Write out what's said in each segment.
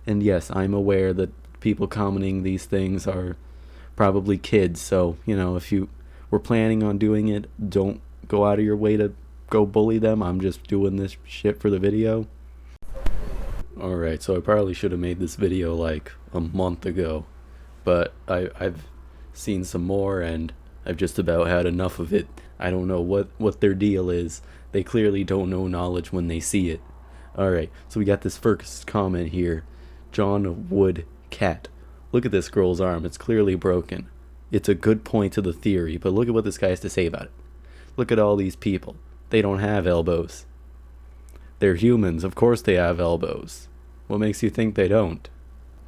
And yes, I'm aware that people commenting these things are probably kids, so, if you were planning on doing it, don't go out of your way to go bully them. I'm just doing this shit for the video. Alright, so I probably should have made this video like a month ago, but I've seen some more and I've just about had enough of it. I don't know what their deal is. They clearly don't know knowledge when they see it. Alright, so we got this first comment here. John Wood Cat. Look at this girl's arm. It's clearly broken. It's a good point to the theory, but look at what this guy has to say about it. Look at all these people. They don't have elbows. They're humans. Of course they have elbows. What makes you think they don't?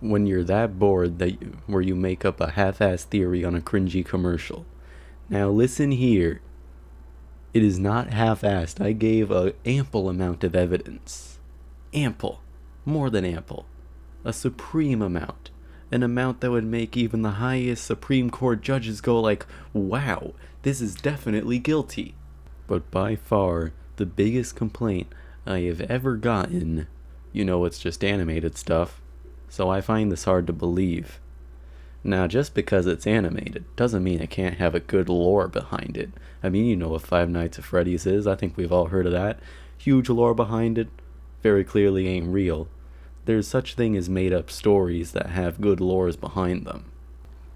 When you're that bored where you make up a half-assed theory on a cringy commercial. Now listen here. It is not half-assed. I gave an ample amount of evidence. Ample. More than ample. A supreme amount. An amount that would make even the highest Supreme Court judges go like, wow, this is definitely guilty. But by far, the biggest complaint I have ever gotten, it's just animated stuff, so I find this hard to believe. Now, just because it's animated doesn't mean it can't have a good lore behind it. I mean, you know what Five Nights at Freddy's is. I think we've all heard of that. Huge lore behind it. Very clearly ain't real. There's such thing as made-up stories that have good lores behind them.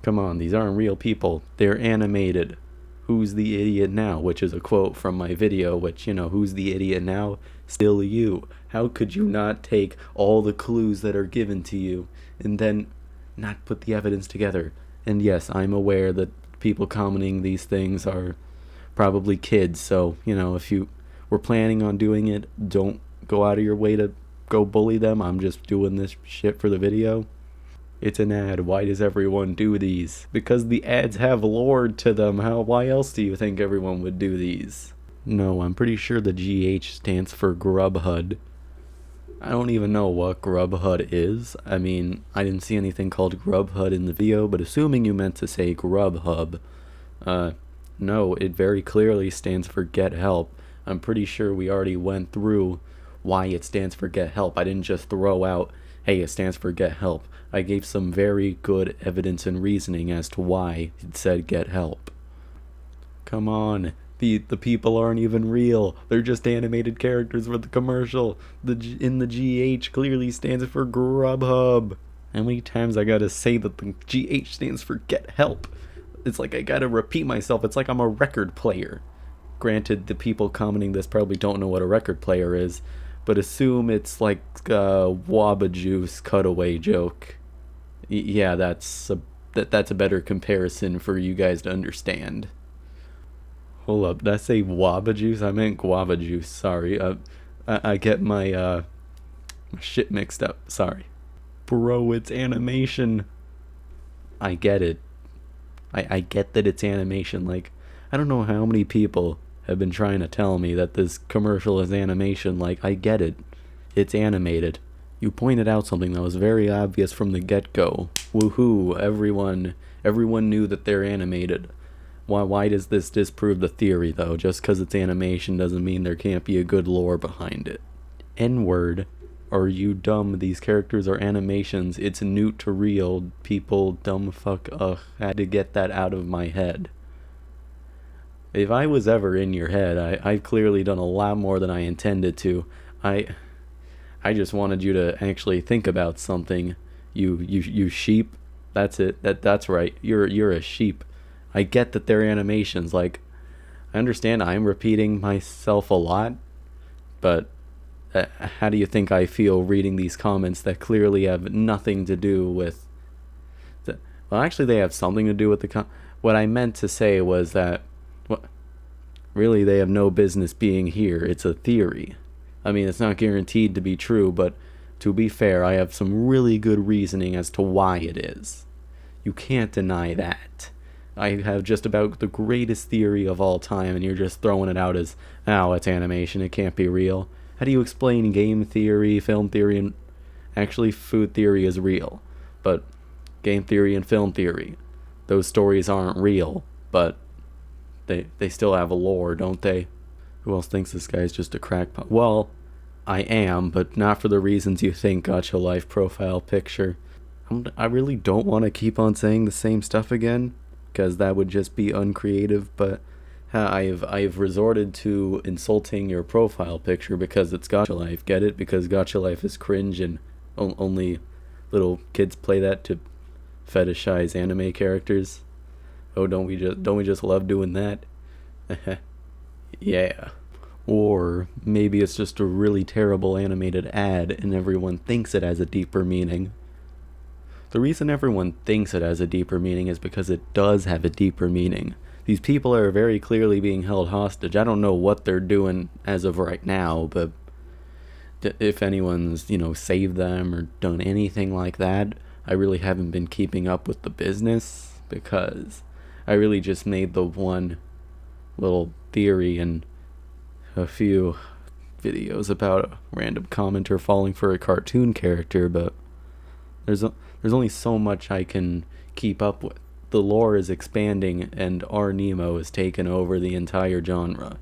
Come on, these aren't real people. They're animated. Who's the idiot now? Which is a quote from my video, which, who's the idiot now? Still you. How could you not take all the clues that are given to you and then not put the evidence together? And yes, I'm aware that people commenting these things are probably kids, so, if you were planning on doing it, don't go out of your way to go bully them. I'm just doing this shit for the video. It's an ad. Why does everyone do these? Because the ads have lore to them. Why else do you think everyone would do these? No, I'm pretty sure the GH stands for Grubhub. I don't even know what Grubhub is. I mean, I didn't see anything called Grubhub in the video, but assuming you meant to say Grubhub, no, it very clearly stands for Get Help. I'm pretty sure we already went through why it stands for Get Help. I didn't just throw out, hey, it stands for Get Help. I gave some very good evidence and reasoning as to why it said Get Help. Come on, the people aren't even real. They're just animated characters for the commercial. In the GH clearly stands for Grubhub. How many times I gotta say that the GH stands for Get Help? It's like I gotta repeat myself. It's like I'm a record player. Granted, the people commenting this probably don't know what a record player is, but assume it's like a Waba Juice cutaway joke. Yeah, that's a better comparison for you guys to understand. Hold up, did I say Waba Juice? I meant guava juice, sorry. I get my shit mixed up, sorry. Bro, it's animation. I get it. I get that it's animation. Like, I don't know how many people have been trying to tell me that this commercial is animation. Like, I get it. It's animated. You pointed out something that was very obvious from the get-go. Woohoo, everyone knew that they're animated. Why does this disprove the theory, though? Just because it's animation doesn't mean there can't be a good lore behind it. N-word. Are you dumb? These characters are animations. It's new to real. People, dumb fuck, had to get that out of my head. If I was ever in your head, I've clearly done a lot more than I intended to. I just wanted you to actually think about something. You sheep. That's it. That's right. You're a sheep. I get that they're animations. Like, I understand I'm repeating myself a lot, but how do you think I feel reading these comments that clearly have nothing to do with... Well, actually, they have something to do with the... What I meant to say was that... Really, they have no business being here. It's a theory. I mean, it's not guaranteed to be true, but to be fair, I have some really good reasoning as to why it is. You can't deny that. I have just about the greatest theory of all time, and you're just throwing it out as, oh, it's animation, it can't be real. How do you explain game theory, film theory, and... Actually, food theory is real, but game theory and film theory, those stories aren't real, but they still have a lore, don't they? Who else thinks this guy's just a crackpot? Well, I am, but not for the reasons you think. Gacha Life profile picture. I really don't want to keep on saying the same stuff again, because that would just be uncreative. But I've resorted to insulting your profile picture because it's Gacha Life. Get it? Because Gacha Life is cringe and only little kids play that to fetishize anime characters. Oh, don't we just love doing that? Yeah. Or maybe it's just a really terrible animated ad and everyone thinks it has a deeper meaning. The reason everyone thinks it has a deeper meaning is because it does have a deeper meaning. These people are very clearly being held hostage. I don't know what they're doing as of right now, but if anyone's, saved them or done anything like that, I really haven't been keeping up with the business because I really just made the one little theory and a few videos about a random commenter falling for a cartoon character, but there's only so much I can keep up with. The lore is expanding and our Nemo has taken over the entire genre.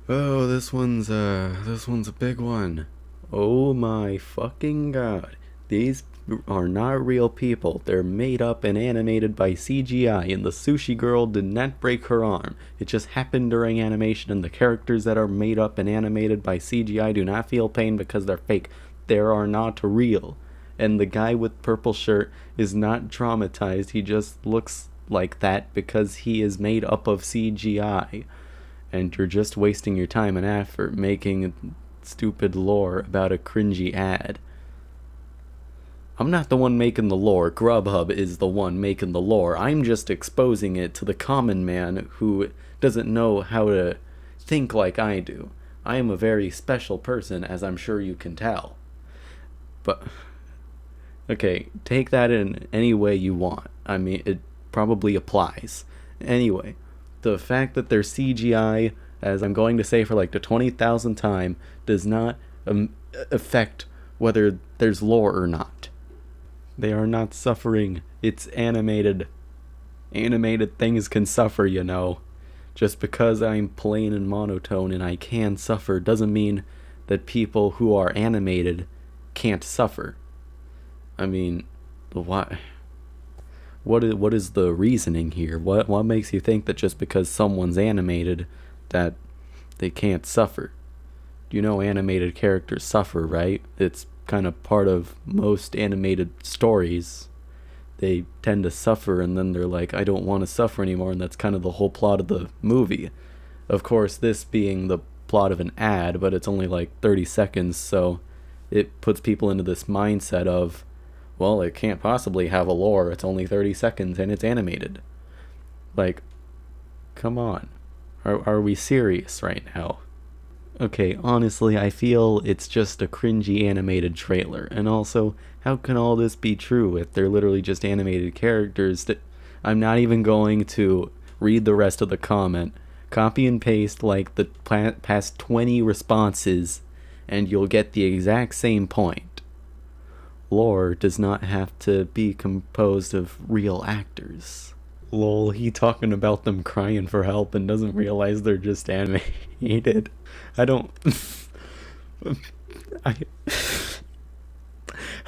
Oh, this one's a big one. Oh my fucking god. These are not real people. They're made up and animated by CGI, and the sushi girl did not break her arm. It just happened during animation, and the characters that are made up and animated by CGI do not feel pain because they're fake. They are not real. And the guy with purple shirt is not traumatized. He just looks like that because he is made up of CGI. And you're just wasting your time and effort making stupid lore about a cringy ad. I'm not the one making the lore. Grubhub is the one making the lore. I'm just exposing it to the common man who doesn't know how to think like I do. I am a very special person, as I'm sure you can tell. But, okay, take that in any way you want. I mean, it probably applies. Anyway, the fact that they're CGI, as I'm going to say for like the 20,000th time, does not affect whether there's lore or not. They are not suffering. It's animated. Animated things can suffer, Just because I'm plain and monotone and I can suffer doesn't mean that people who are animated can't suffer. I mean, what is the reasoning here? What makes you think that just because someone's animated that they can't suffer? Animated characters suffer, right? It's kind of part of most animated stories. They tend to suffer and then they're like, I don't want to suffer anymore, and that's kind of the whole plot of the movie. Of course, this being the plot of an ad, but it's only like 30 seconds, so it puts people into this mindset of, well, it can't possibly have a lore, it's only 30 seconds and it's animated. Like, come on. Are we serious right now? Okay, honestly, I feel it's just a cringy animated trailer. And also, how can all this be true if they're literally just animated characters that I'm not even going to read the rest of the comment. Copy and paste like the past 20 responses and you'll get the exact same point. Lore does not have to be composed of real actors. Lol, he talking about them crying for help and doesn't realize they're just animated. I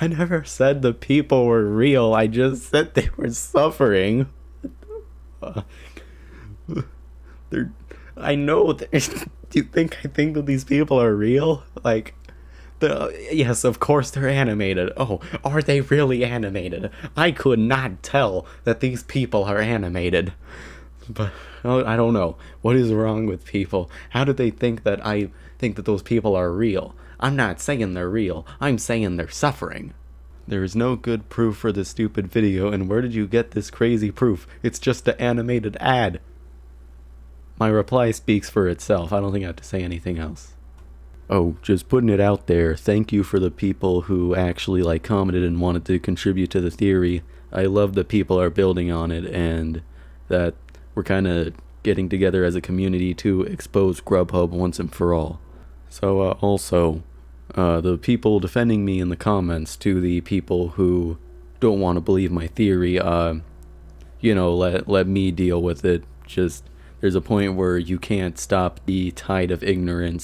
never said the people were real. I just said they were suffering. I know. Do you think I think that these people are real? Like, yes, of course they're animated. Oh, are they really animated? I could not tell that these people are animated. But I don't know. What is wrong with people? How do they think that I think that those people are real? I'm not saying they're real. I'm saying they're suffering. There is no good proof for this stupid video, and where did you get this crazy proof? It's just an animated ad. My reply speaks for itself. I don't think I have to say anything else. Oh, just putting it out there, thank you for the people who actually commented and wanted to contribute to the theory. I love that people are building on it and that we're kind of getting together as a community to expose Grubhub once and for all. So also, the people defending me in the comments, to the people who don't want to believe my theory, let me deal with it. Just, there's a point where you can't stop the tide of ignorance